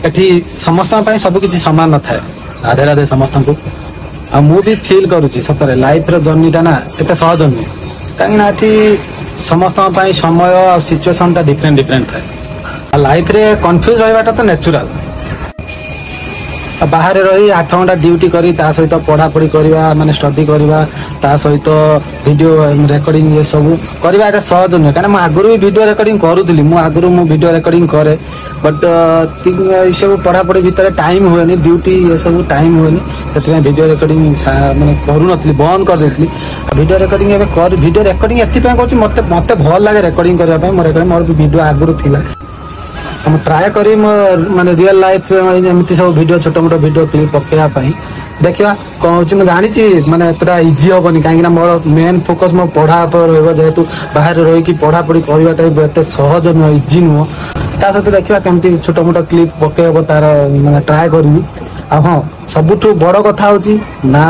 एठी समस्त सब किसी सामान न थाए राधे राधे समस्त को आ मु भी फील करुच्ची सतरे लाइफ रो जर्नीटा ना एत सहज नुहे कहीं समस्त समय और सिचुएशन टा डिफरेंट डिफरेंट थाए लाइफ रे कन्फ्यूज रहा तो नेचुरल बाहर रही 8 घंटा ड्यूटी करी ता सहित पढ़ा पढ़ी करवा माने स्टडी करवा ता सहित वीडियो रिकॉर्डिंग ये सब करवा एटा सहज नुहे कारण मैं आगुरी भी वीडियो रिकॉर्डिंग करूली मु आगुरी मु वीडियो रिकॉर्डिंग करे बट सब पढ़ा पढ़ी भीतर टाइम हुए ड्यूटी ये सब टाइम हुए से वीडियो रिकॉर्डिंग माने करू नथली बंद कर देथली वीडियो रिकॉर्डिंग एबे कर वीडियो रिकॉर्डिंग एथि पे करछि मते मते भल लागे रिकॉर्डिंग करबा पे मोर वीडियो आगुरी थिला हम ट्राए करी माने रियल लाइफ एमती सब वीडियो छोट मोट वीडियो क्लिप पकेया देखा कौन हो जानी माने एतटा इजी हेनी कहीं मोर मेन फोकस मो पढ़ा पर जेहेतु बाहर रही पढ़ा पढ़ी करवाटा एत सहज नुह इजी नुह ता सहित देखा कमी छोट मोट क्लिप पकेब तार माने ट्राए करी हाँ सबुठ बड़ कथा हूँ ना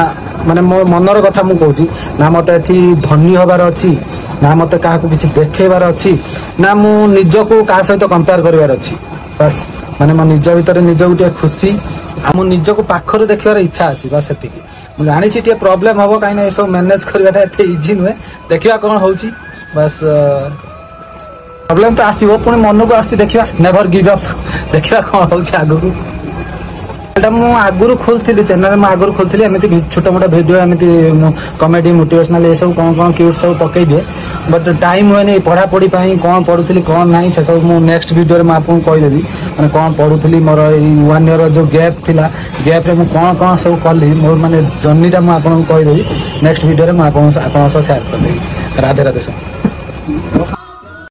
माने मो मनर कथा मु कहूँ ना मत एठी धनी हबार अच्छी ना मत क्या किसी देखेबार अच्छी ना मु निजको क्या सहित कंपेयर करार अच्छी बस माने मो निज भीतर निज गोटे खुशी आम निजको पाखर देखार इच्छा अच्छी बस से जानी टे प्रोब्लेम हम कहीं ये सब मैनेज करवाटा एत इजी नुहे देखा कौन हो बस प्रोब्लेम तो आसो पुणी मन को आस देखा नेवर गिव अप देखा कौन हो आगू मु आगुरी खोलती चैनल में आगुरी खोलती एमती छोट मोट भिडियो एमती कमेडी मोटिवेशनल ये सब कौन कौन क्यूट सब पकई दिए बट टाइम हुए पढ़ा पढ़ी कौन पढ़ुली कौन ना से सब मुझे नेक्स्ट वीडियो में आपको कहीदेवी मैंने कौन पढ़ुली मोर 1 ईयर जो गैप थिला गैप रे मु कौन कौन सब कली मोर माने जर्नीटा मुझे आपको कहीदेवी नेक्स्ट वीडियो में मुझे शेयर करदेवी राधे राधे समस्त।